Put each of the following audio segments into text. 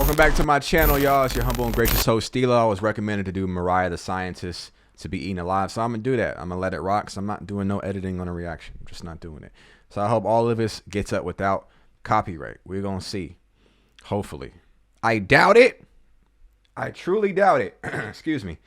Welcome back to my channel, y'all. It's your humble and gracious host, Stila. I was recommended to do Mariah the Scientist to be eaten alive, so I'm going to do that. I'm going to let it rock, so I'm not doing no editing on a reaction. I'm just not doing it. So I hope all of this gets up without copyright. We're going to see. Hopefully. I doubt it. I truly doubt it. Excuse me.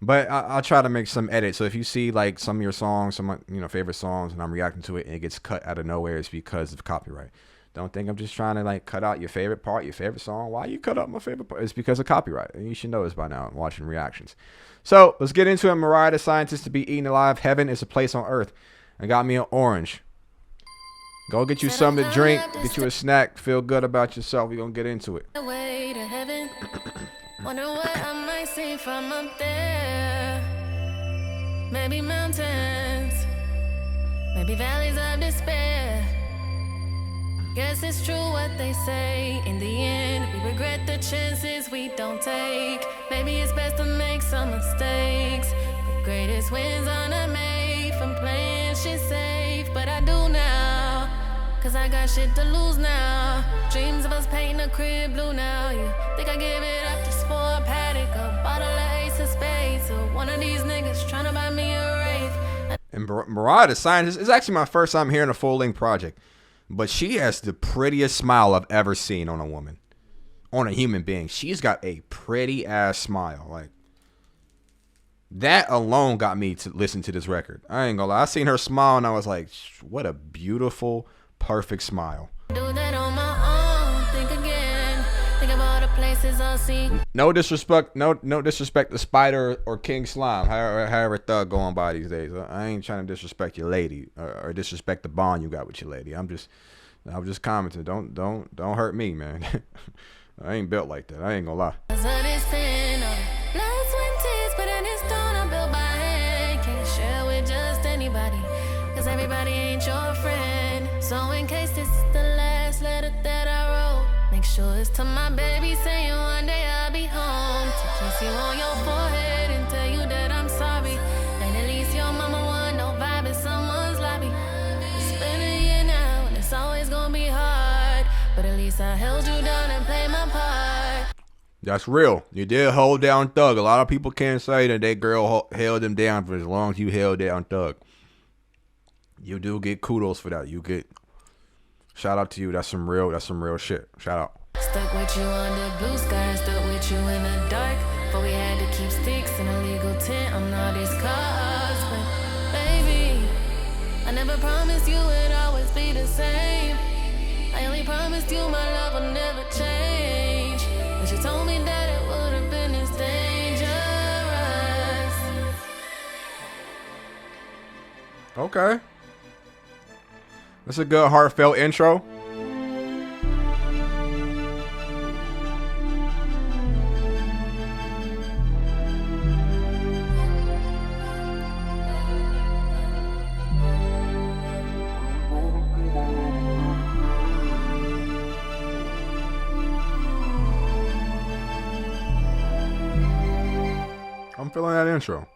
But I'll try to make some edits. So if you see like some of your songs, some favorite songs, and I'm reacting to it and it gets cut out of nowhere, it's because of copyright. Don't think I'm just trying to like cut out your favorite part, your favorite song. Why you cut out my favorite part? It's because of copyright. And you should know this by now watching reactions. So let's get into it. Mariah the Scientist to be eaten alive. Heaven is a place on earth. I got me an orange. Go get you something to drink. Get you a snack. Feel good about yourself. We're going to get into it. Way to heaven. Wonder what I might see from up there. Maybe mountains. Maybe valleys of despair. Guess it's true what they say. In the end, we regret the chances we don't take. Maybe it's best to make some mistakes. The greatest wins are not made from playing shit safe. But I do now, cause I got shit to lose now. Dreams of us painting a crib blue now. You think I give it up just for a paddock, a bottle of Ace of Spades, or one of these niggas trying to buy me a Wraith. And Mariah the Scientist is actually my first time hearing a full-length project. But she has the prettiest smile I've ever seen on a woman. On a human being. She's got a pretty ass smile. Like, that alone got me to listen to this record. I ain't gonna lie. I seen her smile and I was like, what a beautiful, perfect smile. Do that on my own. Think again. Think of all the places I'll see. No disrespect. No disrespect to Spider or King Slime. However Thug going by these days. I ain't trying to disrespect your lady or disrespect the bond you got with your lady. I was just commenting. Don't hurt me, man. I ain't built like that. I ain't gonna lie. Cause everybody ain't your friend. So in case this is the last letter that I wrote, make sure it's to my baby saying one day I'll be home to kiss you on your forehead and tell you that I'm sorry. And at least your mama want no vibe in someone's lobby. It's been a year now and it's always gonna be hard, but at least I held you down and played my part. That's real. You did hold down Thug. A lot of people can't say that girl held him down for as long as you held down Thug. You do get kudos for that. You get shout out to you. That's some real shit. Shout out. Stuck with you under blue skies, stuck with you in the dark. But we had to keep sticks in a legal tent on all these cars. But baby, I never promised you it'd always be the same. I only promised you my love will never change. But you told me that it would have been this dangerous. Okay. That's a good heartfelt intro. I'm feeling that intro.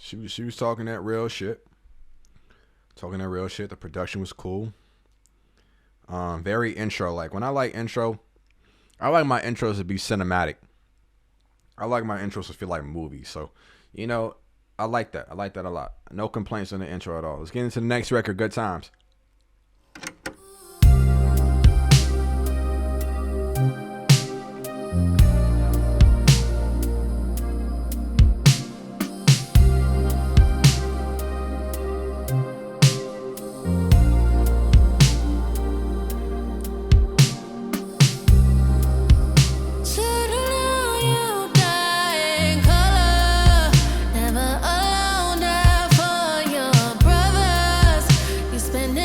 She was talking that real shit. The production was cool. Very intro like. When I like intro, I like my intros to be cinematic. I like my intros to feel like movies. So, I like that. I like that a lot. No complaints on the intro at all. Let's get into the next record, Good Times. Never alone, die for your brothers. You spend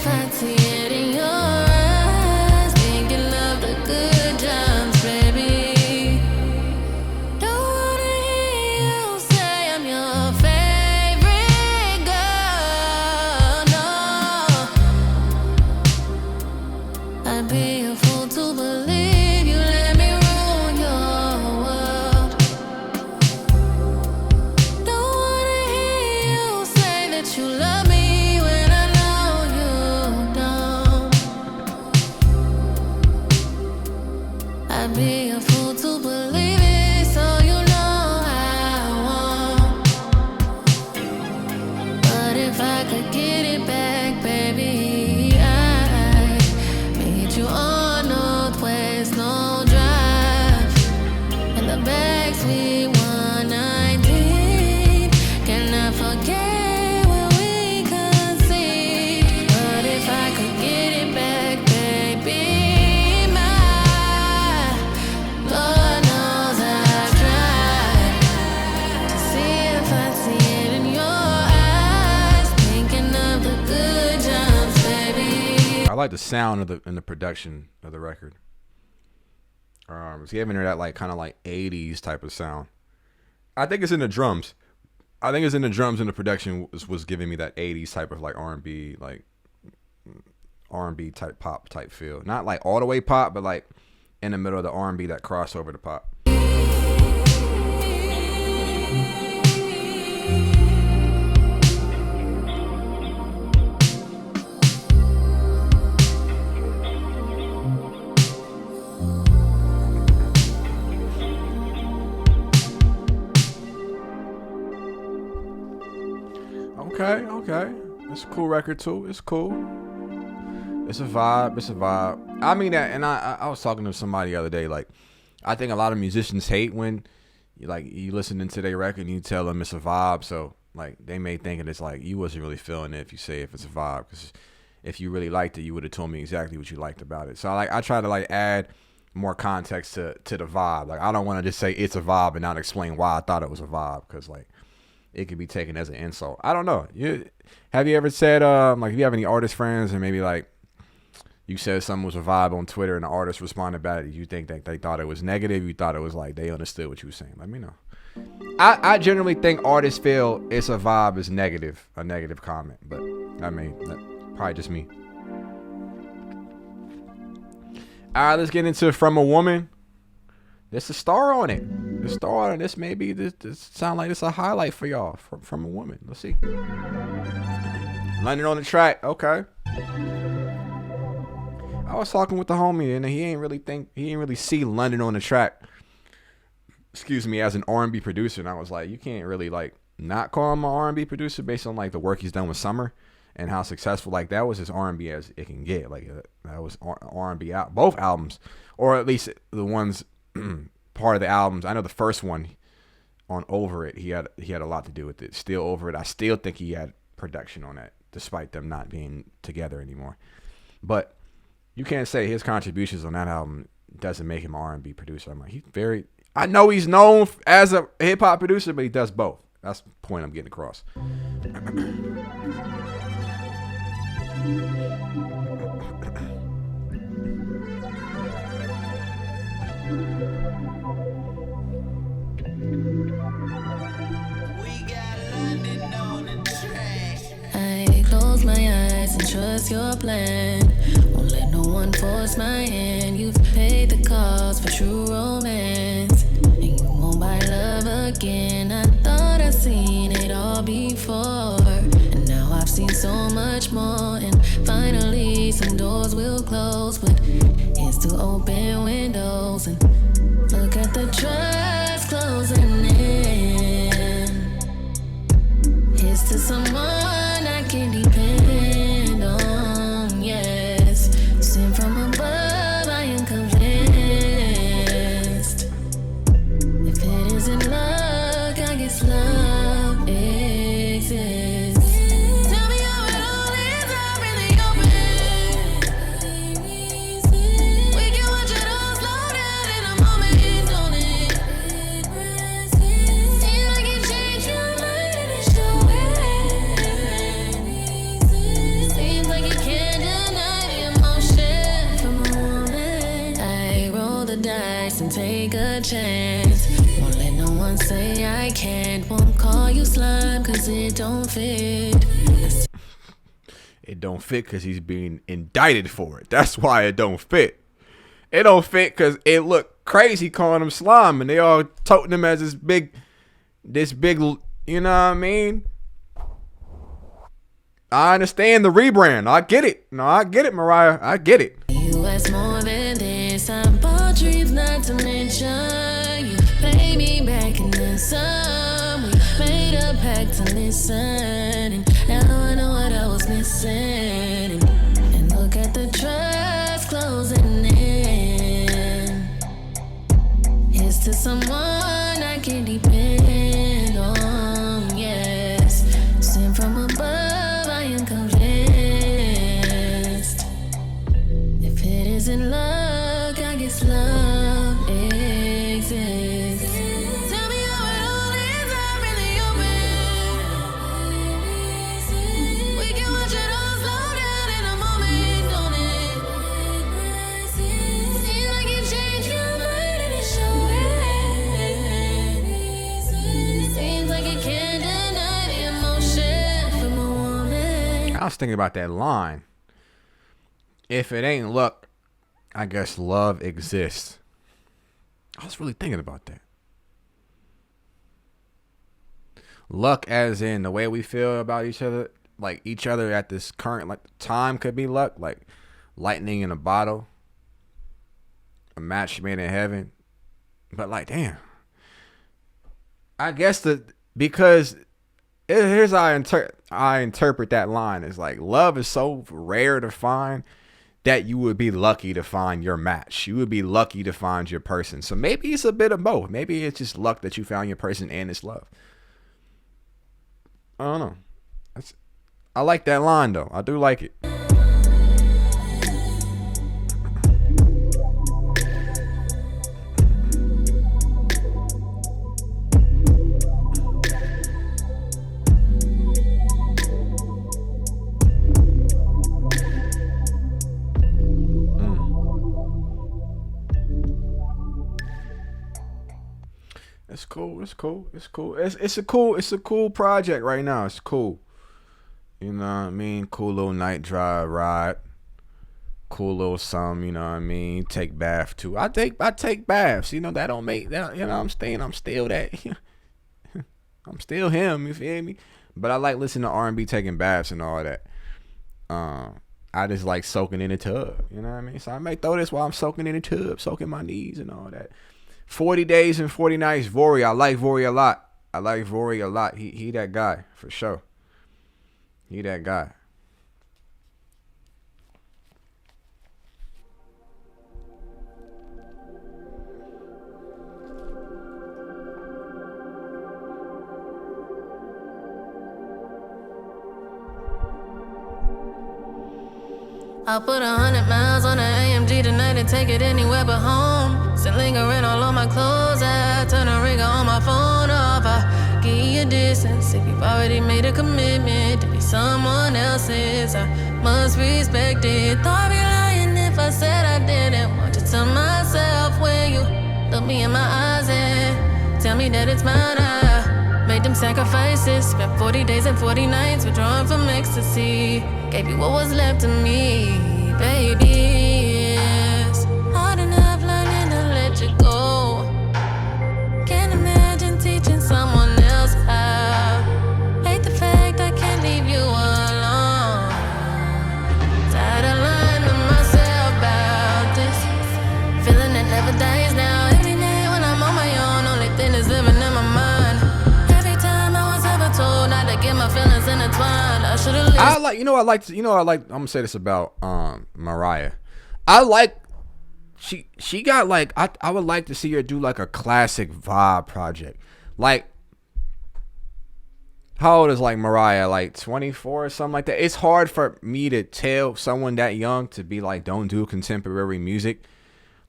if I see it in your eyes, thinking of the good times, baby. Don't wanna hear you say I'm your favorite girl, no. I'd be a fool to believe you let me ruin your world. Don't wanna hear you say that you love me when I know you don't. I'd be a fool to believe it, so you know I won't. But if I could get it back, baby, I'd meet you on Northwest No Drive in the backseat 119. Can I forget when we conceived? But if I could get it back, baby, my Lord knows I've tried to see if I see it in your eyes, thinking of the good times, baby. I like the sound of the production of the record. It's giving her that like kind of like 80s type of sound. I think it's in the drums. I think it's in the drums, and the production was giving me that 80s type of like R&B, like R&B type pop type feel. Not like all the way pop, but like in the middle of the R&B that crossover to pop. Okay. It's a cool record too. It's cool. It's a vibe. I mean that, and I was talking to somebody the other day. Like, I think a lot of musicians hate when you listening to their record and you tell them it's a vibe. So like they may think it's like you wasn't really feeling it if you say if it's a vibe, because if you really liked it, you would have told me exactly what you liked about it. So I try to add more context to the vibe. Like, I don't want to just say it's a vibe and not explain why I thought it was a vibe, because it could be taken as an insult. I don't know. Have you ever said if you have any artist friends, and maybe you said something was a vibe on Twitter and the artist responded back, you think that they thought it was negative? You thought it was like they understood what you were saying? Let me know. I generally think artists feel it's a vibe is negative, a negative comment, but I mean, that's probably just me. All right, let's get into From a Woman. There's a star on it. The star on this maybe this sound like it's a highlight for y'all from a Woman. Let's see. London on the track. Okay. I was talking with the homie and he ain't really see London on the track. Excuse me, as an R&B producer, and I was like, you can't really not call him an R&B producer based on the work he's done with Summer and how successful that was as R&B as it can get. That was R&B out both albums, or at least the ones part of the albums. I know the first one on Over It, he had a lot to do with it. Still Over It, I still think he had production on that, despite them not being together anymore. But you can't say his contributions on that album doesn't make him an R&B producer. I'm like, I know he's known as a hip hop producer, but he does both. That's the point I'm getting across. I close my eyes and trust your plan. Won't let no one force my hand. You've paid the cost for true romance, and you won't buy love again. I thought I'd seen it all before, and now I've seen so much more. And finally some doors will close, but it's to open windows and look at the trust closing in. Here's to someone I can depend on, yes. Sent from above, I am convinced. If it isn't luck, I guess love exists. Tell me how it all is, I'm really open. We can watch it all slow down in a moment, don't it? Seems like it changed your mind and it's showing. take a chance. Won't let no one say I can't. Won't call you slime cause it don't fit. It don't fit because he's being indicted for it. That's why it don't fit. It don't fit because it looked crazy calling him slime, and they all toting him as this big, you know what I mean? I understand the rebrand. I get it. No, I get it, Mariah. I get it. You ask more than this. I bought dreams not to mention. You pay me back and then some. We made a pact to listen, and now I know what I was missing. And look at the trust closing in. Here's to someone I can depend on. Yes, sent from above. I am convinced. If it isn't luck, I guess love exists. Tell me how it all is. I'm really open. We can watch it all slow down in a moment, don't it? Seems like you changed your mind and it's showing. Seems like you can't deny the emotion from a woman. I was thinking about that line. If it ain't luck, I guess love exists. I was really thinking about that. Luck as in the way we feel about each other, like each other at this current like time could be luck, like lightning in a bottle, a match made in heaven. But like, damn. I guess because here's how I interpret that line is like love is so rare to find that you would be lucky to find your match. You would be lucky to find your person. So maybe it's a bit of both. Maybe it's just luck that you found your person and it's love. I don't know. I like that line though. I do like it. It's cool. It's cool. It's cool. It's a cool project right now. It's cool. You know what I mean? Cool little night drive ride. Cool little something, you know what I mean? Take bath too. I take baths. You know, that don't make that, you know, I'm still that. I'm still him, you feel me? But I like listening to R&B taking baths and all that. I just like soaking in the tub, you know what I mean? So I may throw this while I'm soaking in the tub, soaking my knees and all that. 40 Days and 40 Nights, Vori. I like Vori a lot. He that guy, for sure. He that guy. I'll put 100 miles on an AMG tonight and take it anywhere but home. Still lingering all on my clothes. I turn a ringer on my phone off. I give you distance if you've already made a commitment to be someone else's. I must respect it. Thought I'd be lying if I said I didn't want you to myself when you look me in my eyes and tell me that it's mine. I made them sacrifices. Spent 40 days and 40 nights withdrawing from ecstasy. Gave you what was left of me, baby. It's hard enough learning to let you go. Can't imagine teaching someone else how. Hate the fact I can't leave you alone. Tired of lying to myself about this. Feeling that never dies now. Every day when I'm on my own, only thing that's living in my mind. Every time I was ever told not to get my feelings intertwined. I'm gonna say this about Mariah. I like she got like I would like to see her do like a classic vibe project. Like how old is like Mariah? Like 24 or something like that. It's hard for me to tell someone that young to be like don't do contemporary music.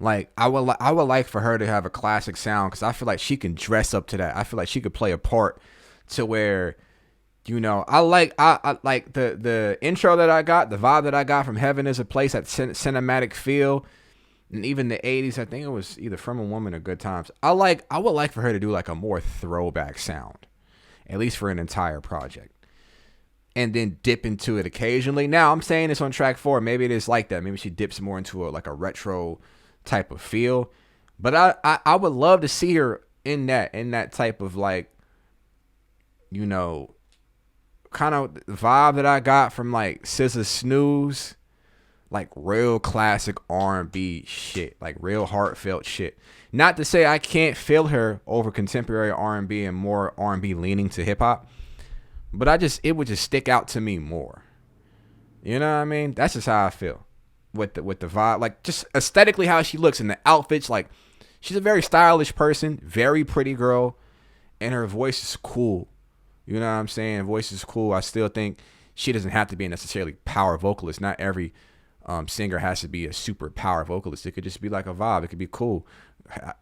Like I would like for her to have a classic sound because I feel like she can dress up to that. I feel like she could play a part to where, you know, I like the intro that I got, the vibe that I got from Heaven is a Place, that cinematic feel, And even the 80s, I think it was either From a Woman or Good Times. I would like for her to do like a more throwback sound, at least for an entire project, and then dip into it occasionally. Now I'm saying this on track 4. Maybe it is like that. Maybe she dips more into like a retro type of feel. But I would love to see her in that type of like, you know, kind of vibe that I got from like SZA Snooze, like real classic R&B shit, like real heartfelt shit. Not to say I can't feel her over contemporary R&B and more R&B leaning to hip hop, but it would just stick out to me more. You know what I mean? That's just how I feel with the vibe, like just aesthetically how she looks in the outfits. Like she's a very stylish person, very pretty girl, and her voice is cool. You know what I'm saying? Voice is cool. I still think she doesn't have to be a necessarily power vocalist. Not every singer has to be a super power vocalist. It could just be like a vibe. It could be cool.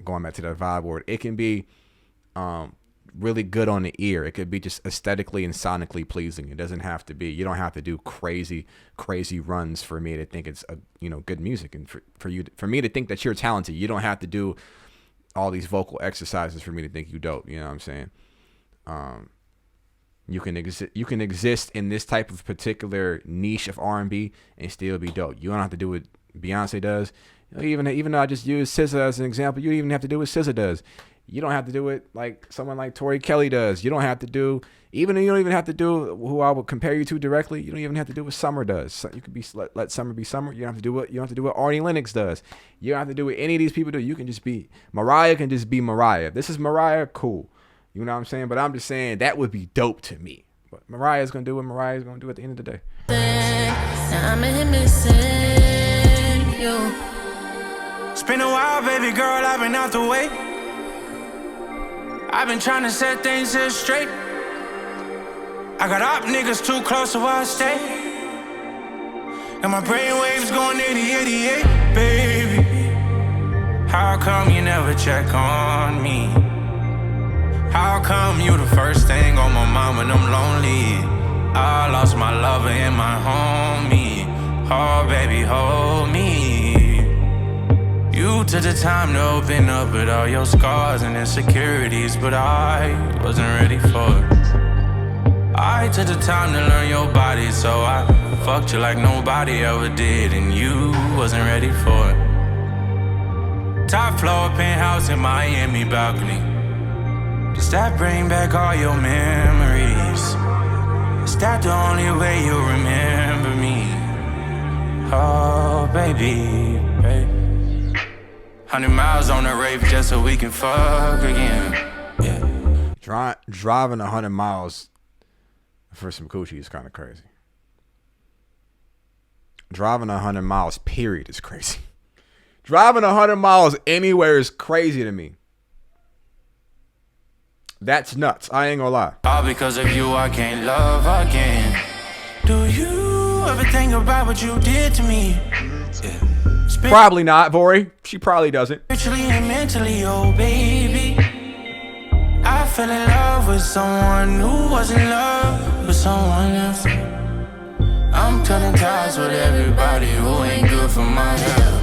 Going back to that vibe word, it can be really good on the ear. It could be just aesthetically and sonically pleasing. It doesn't have to be. You don't have to do crazy runs for me to think it's good music, and for me to think that you're talented. You don't have to do all these vocal exercises for me to think you dope. You know what I'm saying? You can exist in this type of particular niche of R&B and still be dope. You don't have to do what Beyonce does. Even though I just use SZA as an example, you don't even have to do what SZA does. You don't have to do it like someone like Tori Kelly does. You don't have to do, you don't even have to do who I would compare you to directly. You don't even have to do what Summer does. So you could be let Summer be Summer. You don't have to do what Arnie Lennox does. You don't have to do what any of these people do. You can just be Mariah. Can just be Mariah. This is Mariah. Cool. You know what I'm saying? But I'm just saying that would be dope to me. But Mariah's gonna do what Mariah's gonna do at the end of the day. Now I'm in missing you. It's been a while, baby girl, I've been out the way. I've been trying to set things here straight. I got op niggas too close to where I stay. And my brain waves going 80-88, baby. How come you never check on me? How come you the first thing on my mind when I'm lonely? I lost my lover and my homie. Oh, baby, hold me. You took the time to open up with all your scars and insecurities, but I wasn't ready for it. I took the time to learn your body, so I fucked you like nobody ever did, and you wasn't ready for it. Top floor penthouse in Miami balcony. Does that bring back all your memories? Is that the only way you remember me? Oh, baby, baby. 100 miles on the rave just so we can fuck again. Yeah. Driving 100 miles for some coochie is kind of crazy. Driving 100 miles, period, is crazy. Driving 100 miles anywhere is crazy to me. That's nuts. I ain't gonna lie. All because of you, I can't love again. Do you ever think about what you did to me? Yeah. Probably not, Vori. She probably doesn't. Spiritually and mentally, oh baby. I fell in love with someone who was in love with someone else. I'm cutting ties with everybody who ain't good for my health.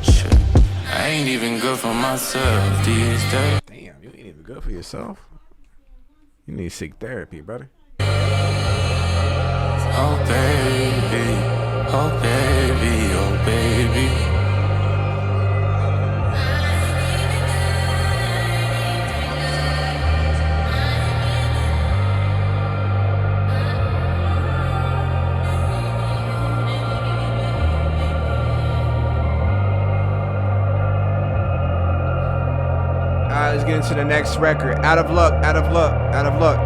Shit, I ain't even good for myself these days. Damn, you ain't even good for yourself. You need to seek therapy, brother. Oh baby, oh baby, oh baby. Alright, let's get into the next record. Out of luck, out of luck, out of luck.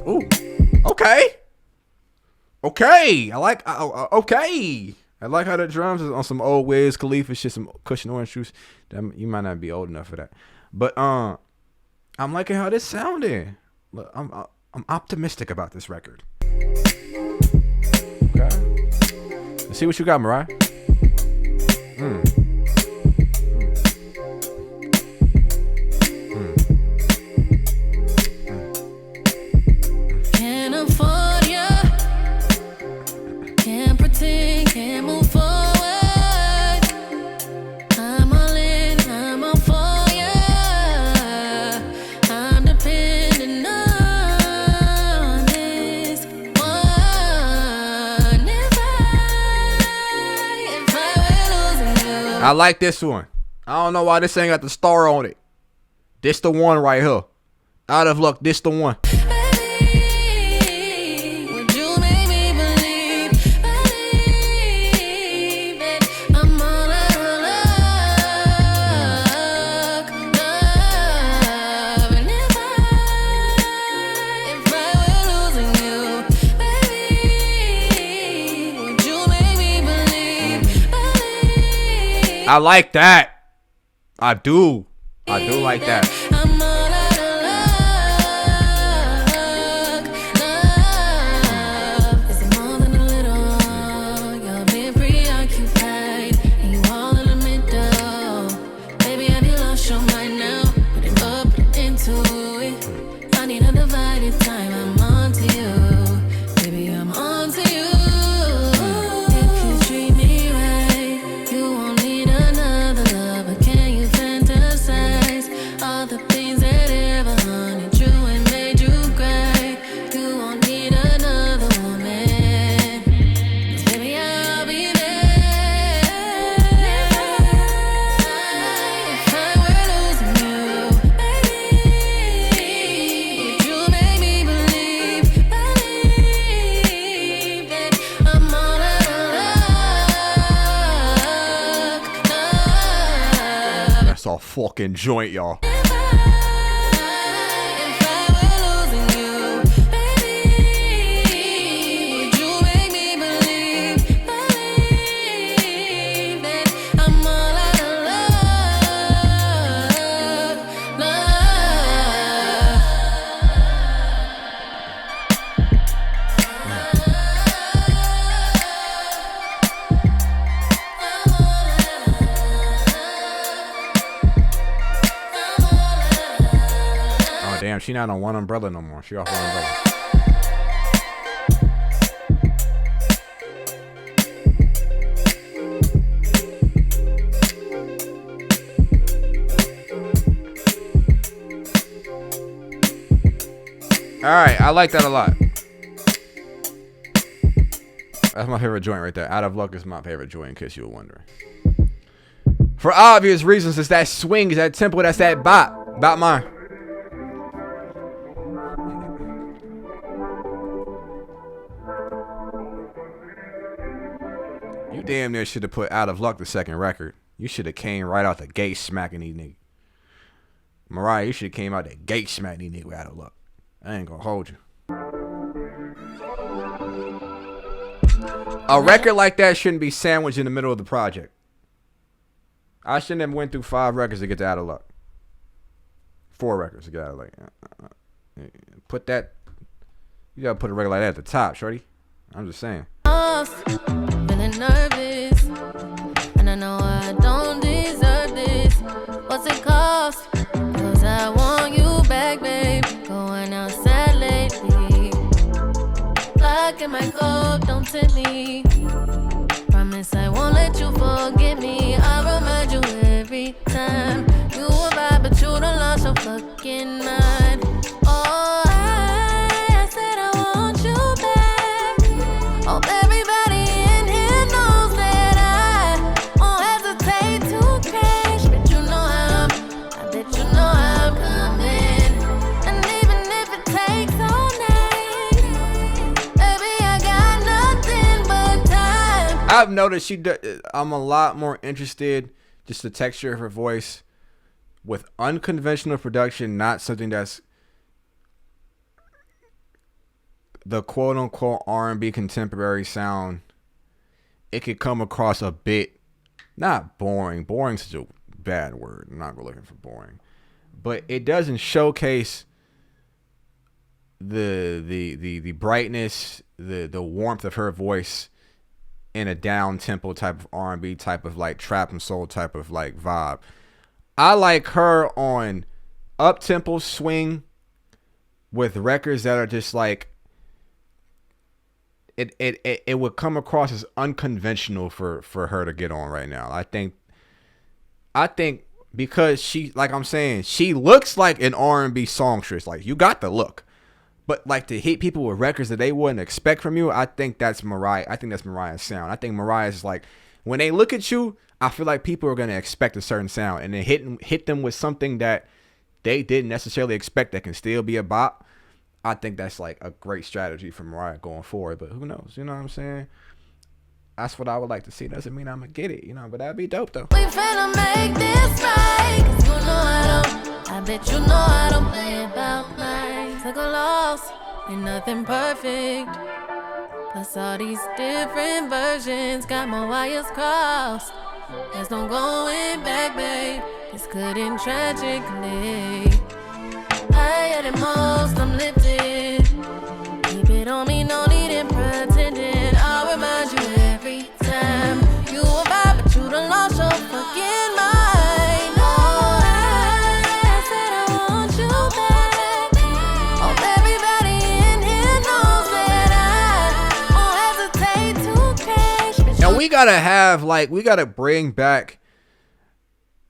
Ooh, okay. Okay, I like, okay. I like how the drums is on some old Wiz Khalifa shit, some Cushion Orange Juice. You might not be old enough for that. But I'm liking how this sounded. Look, I'm optimistic about this record. Okay. Let's see what you got, Mariah. Can't afford ya. Can't pretend. I like this one. I don't know why this ain't got the star on it. This the one right here. Out of luck, this the one. Would you make me believe that I'm all out of luck? And if I were losing you, baby, would you make me believe? I like that. I do like that. I'm all out of luck. Is it more than a little? You're being preoccupied, and you all in the middle. Baby, have you lost your mind now? Put it up, put it into it. I need a divided time. I'm on to you, baby. I'm on to you. If you treat me right, you won't need another lover. Can you fantasize all the things that ever haunted you and made you cry? You won't need another woman. 'Cause baby, I'll be there. If I were losing you, baby, would you make me believe that I'm all out of luck? That's a fucking joint, y'all. If I were losing you, baby, would you make me believe that I'm all out of luck? Oh damn, she not on one umbrella no more. She off one umbrella. All right, I like that a lot. That's my favorite joint right there. Out of Luck is my favorite joint, in case you were wondering. For obvious reasons, it's that swing, it's that tempo, that's that bop. Bop mine. You damn near should have put Out of Luck the second record. You should have came right out the gate smacking these niggas. Mariah, you should have came out the gate smacking these niggas with Out of Luck. I ain't gonna hold you. A record like that shouldn't be sandwiched in the middle of the project. I shouldn't have went through 5 records to get to Out of Luck. 4 records to get Out of Luck. Put that. You gotta put a record like that at the top, shorty. I'm just saying. Feeling nervous, and I know I don't deserve this. What's it cost? 'Cause I want you back, babe. Going outside lately. Lock in my coat, don't tempt me. Promise I won't let you forget me. I remind you every time. You a vibe, but you done lost your fucking mind. Oh, I said I want you back. Hope everybody in here knows that I won't hesitate to crash. But you know I bet you know I'm coming. And even if it takes all night, baby, I got nothing but time. I've noticed I'm a lot more interested, just the texture of her voice, with unconventional production, not something that's the quote unquote R&B contemporary sound. It could come across a bit, not boring. Boring's such a bad word. I'm not looking for boring, but it doesn't showcase the brightness, the warmth of her voice in a down tempo type of R&B type of like trap and soul type of like vibe. I like her on up tempo swing with records that are just like it would come across as unconventional for her to get on right now. I think because she, like I'm saying, she looks like an R&B songstress. Like, you got the look. But like to hit people with records that they wouldn't expect from you, I think that's Mariah. I think that's Mariah's sound. I think Mariah's like, when they look at you, I feel like people are gonna expect a certain sound, and then hit them with something that they didn't necessarily expect that can still be a bop. I think that's like a great strategy for Mariah going forward. But who knows? You know what I'm saying? That's what I would like to see. Doesn't mean I'm gonna get it, you know, but that'd be dope though. We finna make this right, 'cause you know I bet you know I don't play about mine. Took a loss, ain't nothing perfect. Plus all these different versions got my wires crossed. There's no going back, babe. It's good and tragically. I at the most, I'm lifted. Keep it on me, no need in pretending. I'll remind you every time you a vibe, but you done lost your fucking mind. Oh, I said I want you back. Hope everybody in here knows that I won't hesitate to crash. And we gotta bring back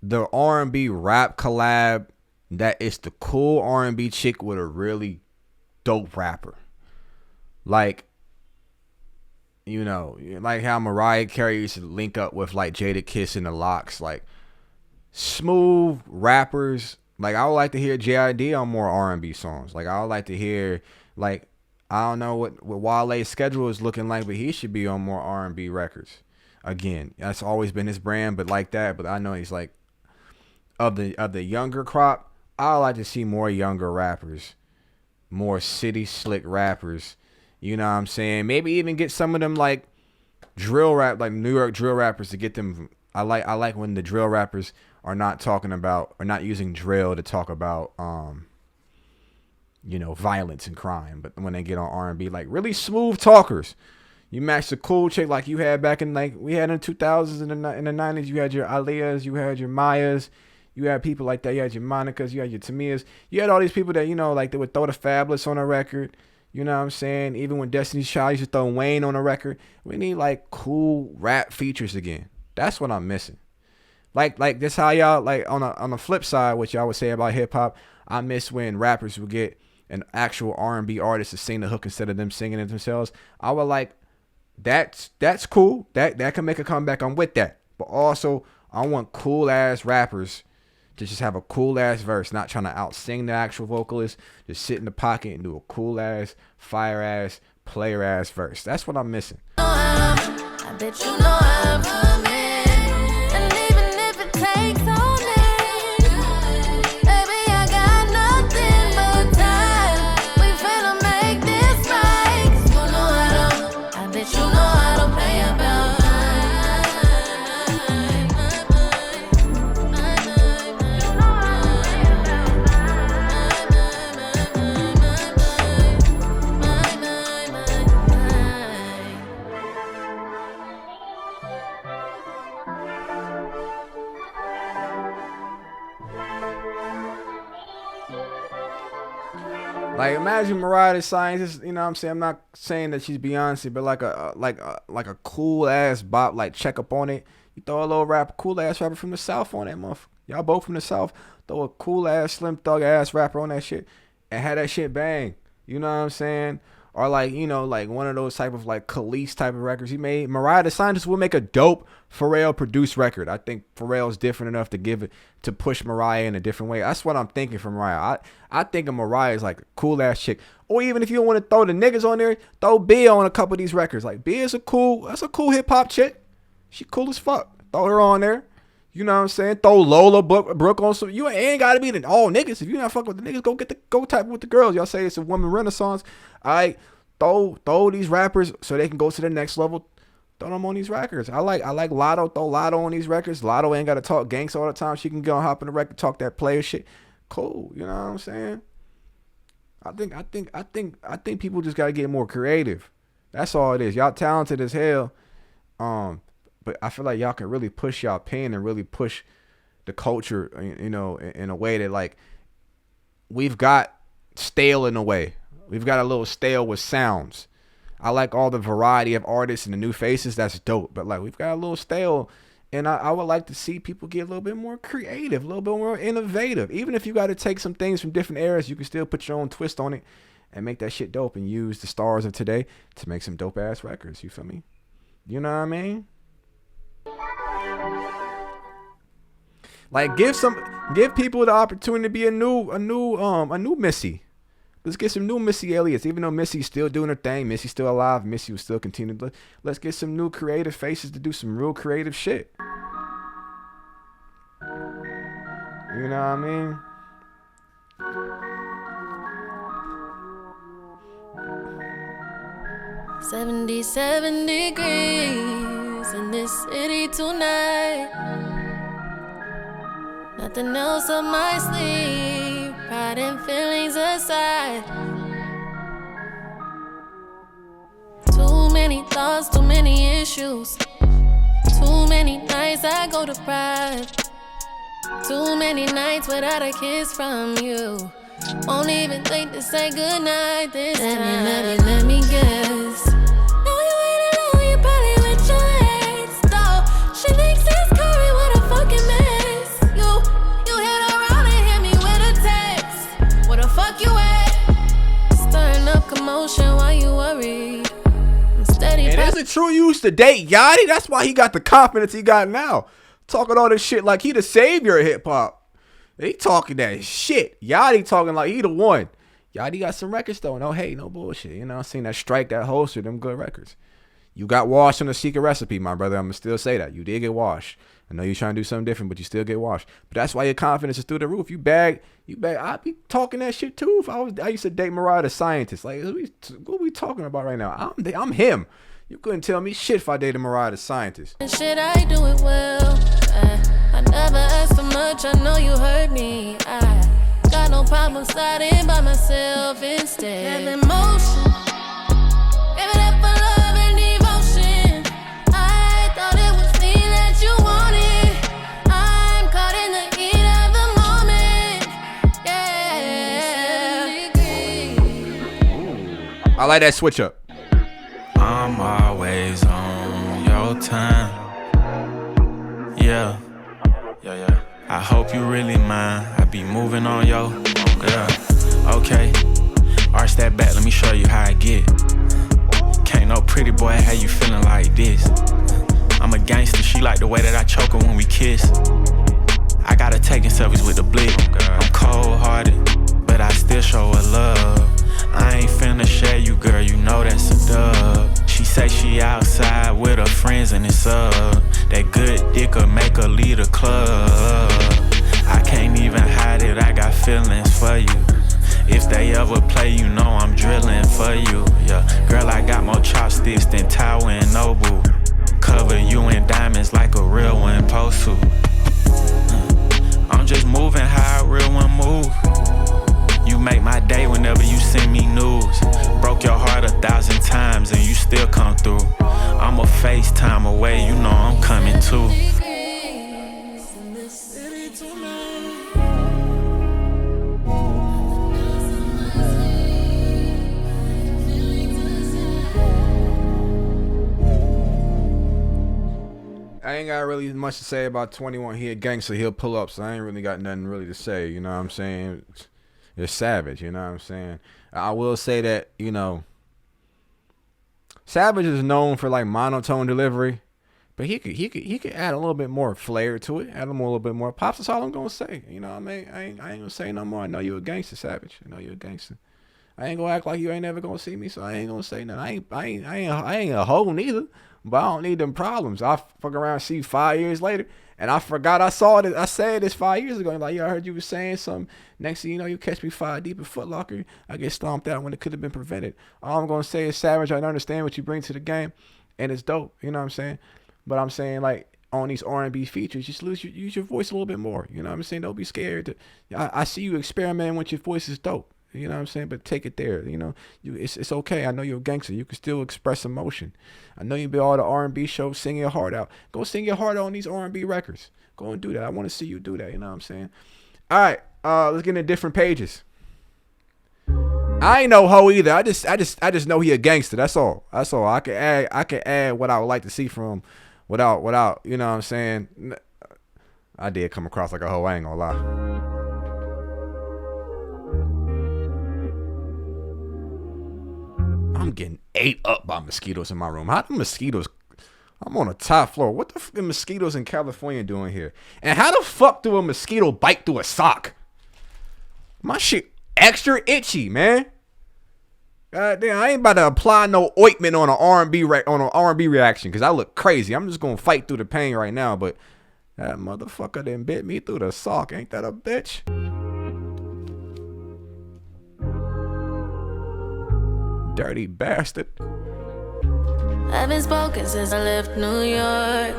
the R&B rap collab that is the cool R&B chick with a really dope rapper. Like, you know, like how Mariah Carey used to link up with like Jadakiss and the Lox, like smooth rappers. Like I would like to hear JID on more R&B songs. Like I would like to hear, like, I don't know what Wale's schedule is looking like, but he should be on more R&B records. Again, that's always been his brand, but like that. But I know he's like of the younger crop. I would like to see more younger rappers, more city slick rappers. You know what I'm saying? Maybe even get some of them like drill rap, like New York drill rappers to get them. I like when the drill rappers are not talking about, or not using drill to talk about, you know, violence and crime. But when they get on R&B, like really smooth talkers. You match the cool chick like you had back in, like we had in the 2000s and in the 90s. You had your Aaliyahs, you had your Mayas, you had people like that. You had your Monicas, you had your Tamias. You had all these people that, you know, like they would throw the Fabulous on a record. You know what I'm saying? Even when Destiny's Child used to throw Wayne on a record, we need like cool rap features again. That's what I'm missing. Like this how y'all, like on the flip side, what y'all would say about hip hop, I miss when rappers would get an actual R&B artist to sing the hook instead of them singing it themselves. I would like that's cool. That can make a comeback. I'm with that. But also I want cool ass rappers to just have a cool ass verse, not trying to out sing the actual vocalist. Just sit in the pocket and do a cool ass, fire ass, player ass verse. That's what I'm missing. I bet you know I'm coming. And even if it takes all day, baby, I got nothing but time. We finna make this right. 'Cause you know I bet you know I don't play about Like imagine Mariah the Scientist, you know what I'm saying? I'm not saying that she's Beyonce, but like a cool ass bop, like Check Up on It. You throw a little rapper, cool ass rapper from the South on that motherfucker. Y'all both from the South. Throw a cool ass Slim Thug ass rapper on that shit and have that shit bang. You know what I'm saying? Or like, you know, like one of those type of like Khalees type of records he made. Mariah the Scientist will make a dope Pharrell produced record. I think Pharrell's different enough to give it, to push Mariah in a different way. That's what I'm thinking for Mariah. I think of Mariah as like a cool ass chick. Or even if you don't want to throw the niggas on there, throw B on a couple of these records. Like B is that's a cool hip hop chick. She cool as fuck. Throw her on there. You know what I'm saying? Throw Lola Brooke on some. You ain't gotta be the all niggas. If you're not fucking with the niggas, go type with the girls. Y'all say it's a woman renaissance. I throw these rappers so they can go to the next level. Throw them on these records. I like Lotto. Throw Lotto on these records. Lotto ain't gotta talk gangs all the time. She can go and hop in the record, talk that player shit. Cool. You know what I'm saying? I think people just gotta get more creative. That's all it is. Y'all talented as hell. But I feel like y'all can really push y'all pen and really push the culture, you know, in a way that like we've got stale in a way. We've got a little stale with sounds. I like all the variety of artists and the new faces. That's dope. But like we've got a little stale, and I would like to see people get a little bit more creative, a little bit more innovative. Even if you got to take some things from different eras, you can still put your own twist on it and make that shit dope and use the stars of today to make some dope ass records. You feel me? You know what I mean? Like give people the opportunity to be a new Missy. Let's get some new Missy Elliott's. Even though Missy's still doing her thing, Missy's still alive, Missy will still continue. Let's get some new creative faces to do some real creative shit. You know what I mean? 77 degrees in this city tonight. Nothing else up my sleeve. Pride and feelings aside. Too many thoughts, too many issues. Too many nights I go to pride. Too many nights without a kiss from you. Won't even think to say goodnight this time. Let me guess. No, you ain't alone, you probably with your ex. No, she thinks it's Curry, what a fucking mess. You hit around and hit me with a text. Where the fuck you at? Stirring up commotion while you worried. I'm steady. And is it true you used to date Yachty? That's why he got the confidence he got now. Talking all this shit like he the savior of hip hop. He talking that shit. Yachty talking like he the one. Yachty got some records though. No hate, no bullshit. You know, I seen that Strike, that Holster, them good records. You got washed on The Secret Recipe, my brother. I'm going to still say that. You did get washed. I know you're trying to do something different, but you still get washed. But that's why your confidence is through the roof. You bag. I'd be talking that shit too. I used to date Mariah the Scientist. Like, what are we talking about right now? I'm him. You couldn't tell me shit if I dated Mariah the Scientist. Shit, I do it well. I never asked for much, I know you heard me. I got no problem sliding by myself instead. Have emotion, give it up for love and devotion. I thought it was me that you wanted. I'm caught in the heat of the moment. Yeah. I like that switch up. I'm always on your time. Yeah. I hope you really mind. I be moving on yo. Yeah. Okay. Arch that back, let me show you how I get. Can't no pretty boy, how you feeling like this? I'm a gangster, she like the way that I choke her when we kiss. I got her taking selfies with the blick. I'm cold-hearted, but I still show her love. I ain't finna share you, girl, you know that's a dub. She say she outside with her friends and it's up. That good dick'll make her lead a club. I can't even hide it, I got feelings for you. If they ever play, you know I'm drilling for you. Yeah, girl, I got more chopsticks than Tower and Nobu. Cover you in diamonds like a real one supposed to. I'm just moving how a real one move. You make my day whenever you send me news. Broke your heart 1,000 times and you still come through. I'm a FaceTime away, you know I'm coming too. I ain't got really much to say about 21. He a gangster, he'll pull up, so I ain't really got nothing really to say, you know what I'm saying? It's Savage, you know what I'm saying? I will say that, you know, Savage is known for like monotone delivery, but he could add a little bit more flair to it, add a little bit more pops. That's all I'm gonna say. You know what I mean? I ain't gonna say no more. I know you a gangster, Savage. I know you a gangster. I ain't gonna act like you ain't never gonna see me, so I ain't gonna say nothing. I ain't a hoe neither, but I don't need them problems. I fuck around and see you 5 years later, and I forgot I saw it. I said this 5 years ago. Like, yo, I heard you was saying something. Next thing you know, you catch me 5 deep in Foot Locker. I get stomped out when it could have been prevented. All I'm gonna say is, Savage, I understand what you bring to the game, and it's dope. You know what I'm saying? But I'm saying, like, on these R&B features, just use your voice a little bit more. You know what I'm saying? Don't be scared. I see you experimenting with your voice is dope. You know what I'm saying? But take it there. You know, it's okay. I know you're a gangster. You can still express emotion. I know you be all the R&B shows singing your heart out. Go sing your heart out on these R&B records. Go and do that. I want to see you do that. You know what I'm saying? All right. Let's get into different pages. I ain't no hoe either. I just know he a gangster. That's all. I can add what I would like to see from him without, you know what I'm saying? I did come across like a hoe. I ain't gonna lie. I'm getting ate up by mosquitoes in my room. How do mosquitoes? I'm on the top floor. What the fuck are mosquitoes in California doing here? And how the fuck do a mosquito bite through a sock? My shit extra itchy, man. God damn, I ain't about to apply no ointment on an R&B reaction because I look crazy. I'm just gonna fight through the pain right now, but that motherfucker done bit me through the sock. Ain't that a bitch? Dirty bastard. I've been spoken since I left New York,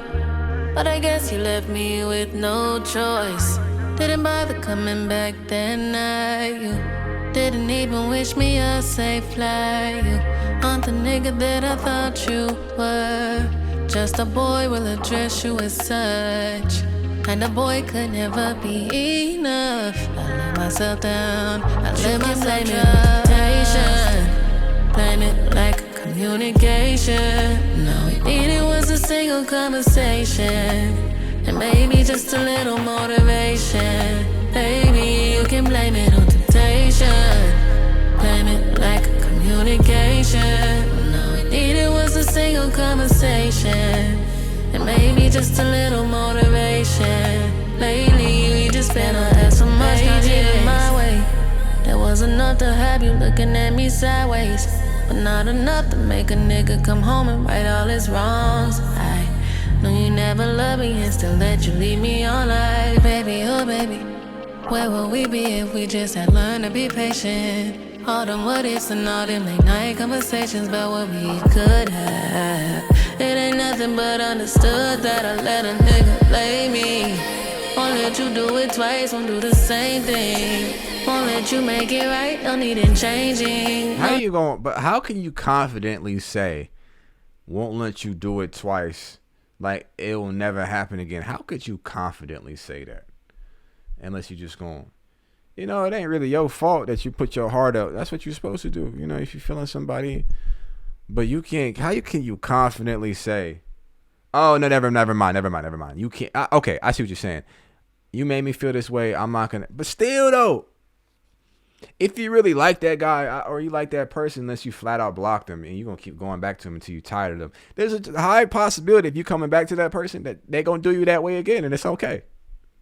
but I guess you left me with no choice. Didn't bother coming back that night. You didn't even wish me a safe flight. You aren't the nigga that I thought you were. Just a boy will address you as such, and a boy could never be enough. I let myself down, I let myself down. Blame it like communication. All we needed was a single conversation, and maybe just a little motivation. Baby, you can blame it on temptation. Blame it like communication. All we needed was a single conversation, and maybe just a little motivation. Lately, we just spent our ass so much time getting my way. That was enough to have you looking at me sideways, but not enough to make a nigga come home and right all his wrongs. I know you never loved me and still let you leave me all night. Baby, oh baby, where would we be if we just had learned to be patient? All them what ifs and all them late night conversations about what we could have. It ain't nothing but understood that I let a nigga play me. Won't let you do it twice, won't do the same thing. Won't let you make it right, don't need it changing. How can you confidently say won't let you do it twice, like it will never happen again? How could you confidently say that? Unless you just going, it ain't really your fault that you put your heart out. That's what you're supposed to do. If you're feeling somebody, but you can't, can you confidently say, oh no, never mind. You can't. Okay, I see what you're saying. You made me feel this way. I'm not gonna. But still, though, if you really like that guy or you like that person, unless you flat out block them and you're gonna keep going back to them until you're tired of them, there's a high possibility if you coming back to that person that they're gonna do you that way again, and it's okay.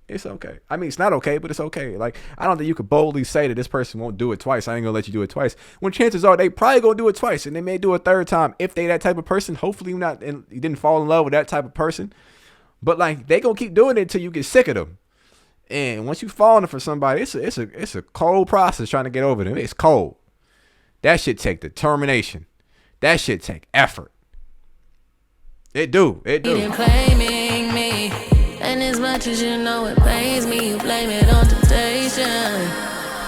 It's okay. I mean, it's not okay, but it's okay. Like, I don't think you could boldly say that this person won't do it twice. I ain't gonna let you do it twice. When chances are they probably gonna do it twice, and they may do a third time if they that type of person. Hopefully, you didn't fall in love with that type of person. But like, they gonna keep doing it until you get sick of them. And once you falling for somebody, it's a cold process trying to get over them. It's cold. That shit take determination. That shit take effort. It do. Claiming me, and as much as you know it pains me, you blame it on temptation.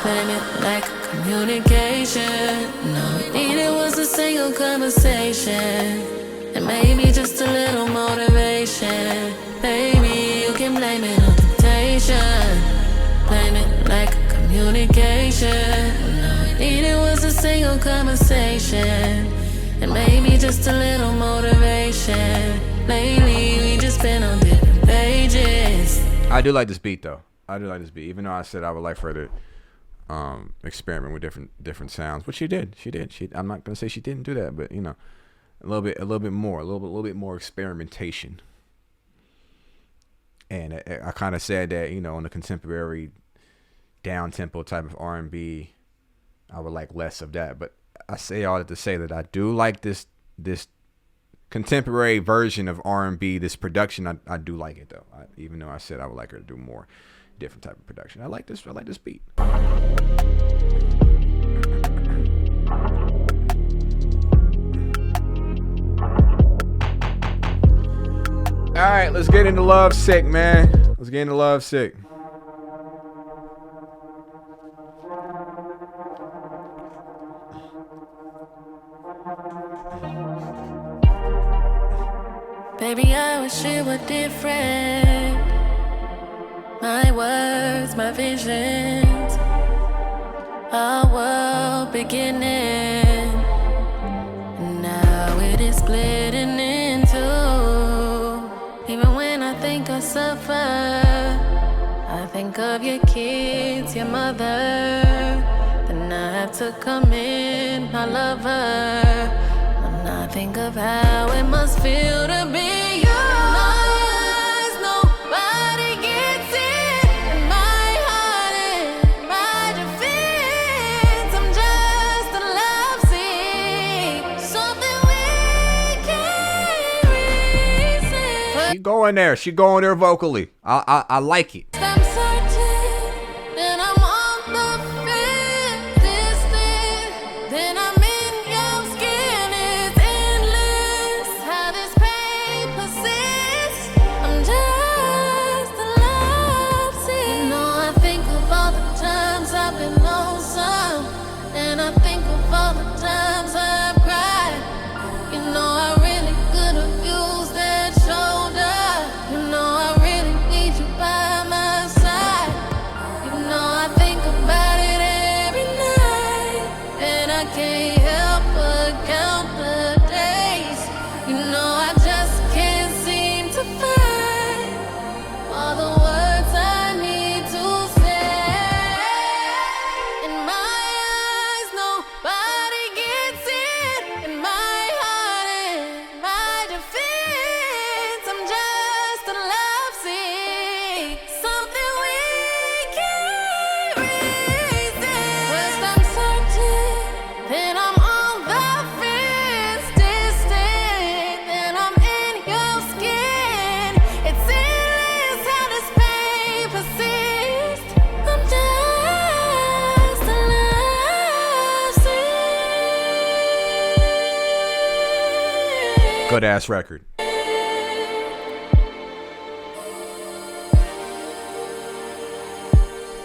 Blame it like communication. No, we needed was a single conversation, and maybe just a little motivation. Baby, you can blame it on temptation. Blame it like communication. All we needed was a single conversation, and maybe just a little motivation. Lately, we just been on different pages. I do like this beat, though. Even though I said I would like further experiment with different sounds, which she did. I'm not gonna say she didn't do that, but a little bit more experimentation. And I kind of said that, in the contemporary down-tempo type of R&B, I would like less of that. But I say all that to say that I do like this contemporary version of R&B, this production. I do like it, though. Even though I said I would like her to do more different type of production. I like this beat. All right, let's get into Love Sick, man. Let's get into Love Sick. Baby, I wish it were different. My words, my visions, our world beginning. Now it is splitting in two. Even when I think I suffer, I think of your kids, your mother. Then I have to come in, my lover. When I think of how it must feel to be She going there. She going there vocally. I like it. I'm certain, then I'm on the fence. Then I'm in your skin. It's endless how this pain persists. I'm just a love sick. You know, I think of all the times I've been lonesome, and I think of all the times I've cried. You know, I really could have used that shoulder. You know, I really need you by my side. You know, I think about it every night, and I can't help but count the days. You know, I just can't seem to find all the words I need to say. In my eyes, nobody gets it. In my heart, in my defense, I'm just a lovesick, something we can't resist. First I'm certain, then I'm on the fence. Distant, then I'm in your skin. It's endless how this pain persists. I'm just a lovesick. Good ass record.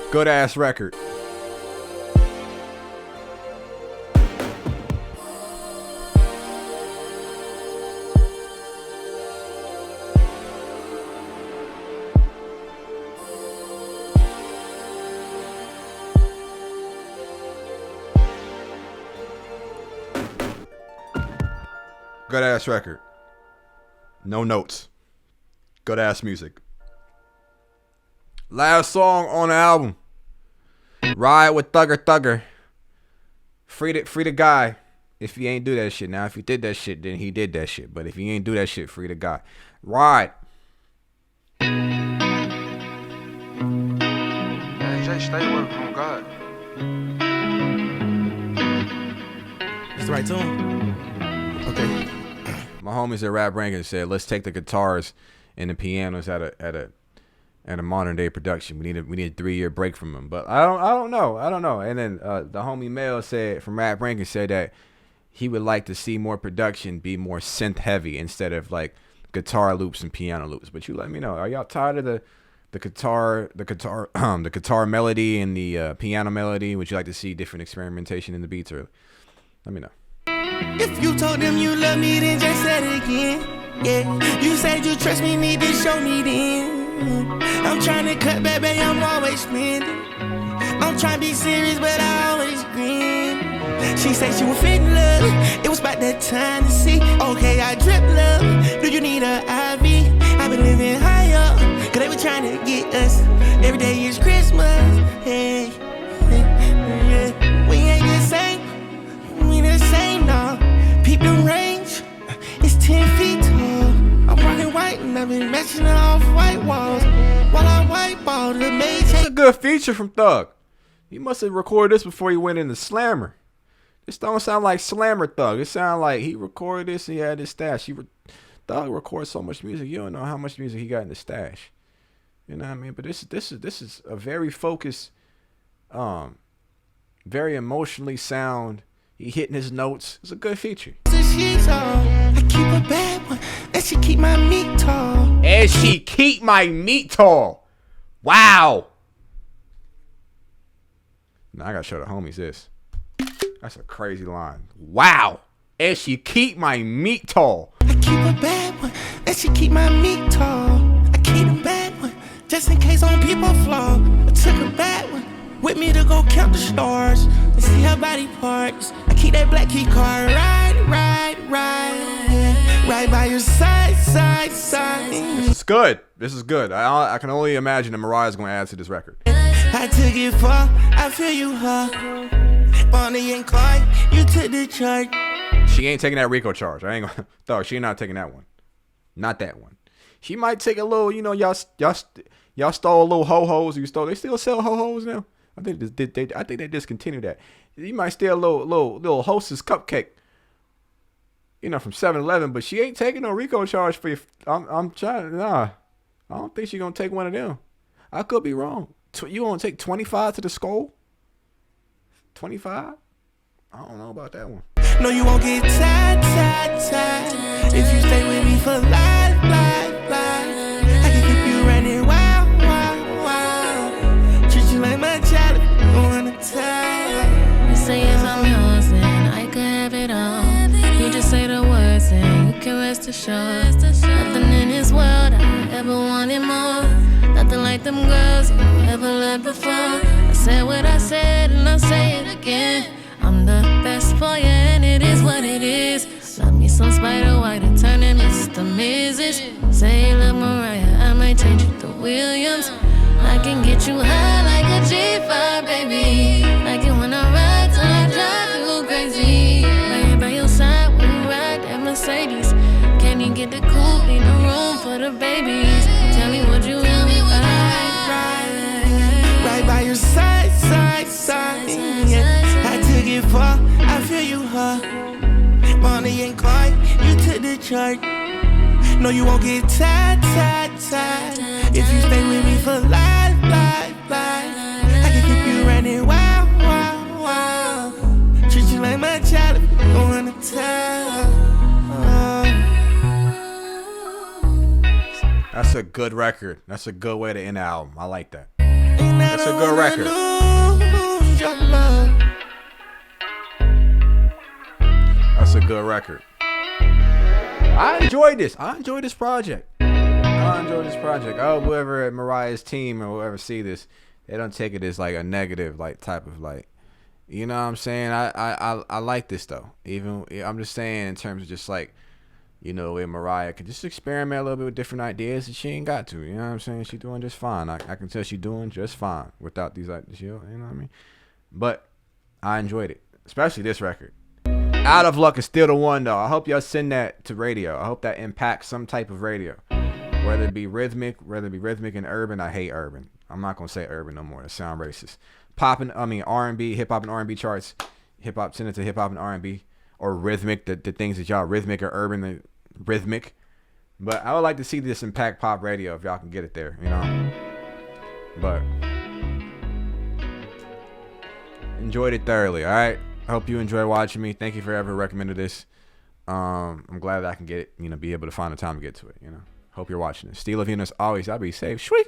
Good ass record. Good ass record. No notes. Good ass music. Last song on the album. Ride with Thugger Thugger. Free the guy. If he ain't do that shit. Now if he did that shit, then he did that shit. But if he ain't do that shit, free the guy. Ride. Man, Jay, stay working on God. It's the right tune. Okay. My homies at Rap Rankin said, let's take the guitars and the pianos at a modern day production. We need a 3-year break from them. But I don't know. And then the homie Mel said from Rap Rankin said that he would like to see more production be more synth heavy instead of like guitar loops and piano loops. But you let me know. Are y'all tired of the guitar melody and the piano melody? Would you like to see different experimentation in the beats? Or let me know. If you told them you love me, then just say it again. Yeah, you said you trust me, need to show me then. I'm trying to cut, baby, I'm always spending. I'm trying to be serious, but I always grin. She said she was fit in love. It was about that time to see. Okay, I drip love. Do you need a IV? I've been living high up, cause they were trying to get us. Every day is Christmas. Hey, yeah. We ain't the same. We the same now. Peep the range. It's 10 feet tall. I'm rocking white and I've been matching off white walls while I wipe all the major. It's a good feature from Thug. He must have recorded this before he went into Slammer. This don't sound like Slammer Thug. It sound like he recorded this and he had his stash. Thug records so much music. You don't know how much music he got in the stash. You know what I mean? But this is a very focused, very emotionally sound. He hitting his notes. It's a good feature. I keep a bad one, and she keep my meat tall. And she keep my meat tall. Wow. Now I gotta show the homies this. That's a crazy line. Wow. And she keep my meat tall. I keep a bad one, and she keep my meat tall. I keep a bad one, just in case on people flaw. I took a bad one with me to go count the stars and see her body parts. I keep that black key card, ride, yeah. Right by your side. This is good. This is good. I can only imagine that Mariah's gonna add to this record. I took it far, I feel you, huh? Bonnie and Clyde, you took the charge. She ain't taking that Rico charge. I ain't gonna. Thought she ain't not taking that one. Not that one. She might take a little. You know, y'all stole little ho hos. You stole. They still sell ho hos now. I think they discontinued that. You might steal a little Hostess cupcake. from 7-Eleven, but she ain't taking no RICO charge for you. I'm trying. Nah, I don't think she gonna take one of them. I could be wrong. You gonna take 25 to the skull? 25? I don't know about that one. No, you won't get tired. If you stay with me for life. I can keep you running wild. Treat you like my child if you don't wanna tie. You say if I'm yours, then I could have it all. You just say the words and you can rest assured. Nothing in this world I ever wanted more. Nothing like them girls you ever loved before. I said what I said and I'll say it again. I'm the best for you and it is what it is. Love me some Spider White and turn him Mr. Mrs. Say look Mariah, I might change it to Williams. I can get you high like a G5, baby. Like it when I ride till I drive you crazy. Right here by your side when you ride that Mercedes. Can't even get the coupe, need no room for the babies. Tell me what you will me right by your side. Yeah. I took it far, I feel you hard. Money ain't quiet, you took the charge. No, you won't get tired. If you stay with me for life. I can keep you running wild. Treat you like my child if you don't wanna tell. That's a good record. That's a good way to end the album. I like that. That's a good record. That's a good record. I enjoyed this. I enjoyed this project. I hope whoever at Mariah's team or whoever see this, they don't take it as like a negative like type of like, you know what I'm saying? I like this though. Even I'm just saying in terms of just like, you know, where Mariah can just experiment a little bit with different ideas and she ain't got to. You know what I'm saying? She's doing just fine. I can tell she's doing just fine without these ideas. You know what I mean? But I enjoyed it, especially this record. Out of Luck is still the one though. I hope y'all send that to radio. I hope that impacts some type of radio, whether it be rhythmic and urban. I hate urban. I'm not gonna say urban no more. That sound racist. R&B, hip hop and R&B charts. Hip hop, send it to hip hop and R&B or rhythmic. The things that y'all rhythmic or urban, rhythmic. But I would like to see this impact pop radio if y'all can get it there. You know. But enjoyed it thoroughly. All right. I hope you enjoy watching me. Thank you for ever recommending this. I'm glad that I can get it, be able to find the time to get to it, Hope you're watching it. Steel of Venus, always, I'll be safe. Sweet.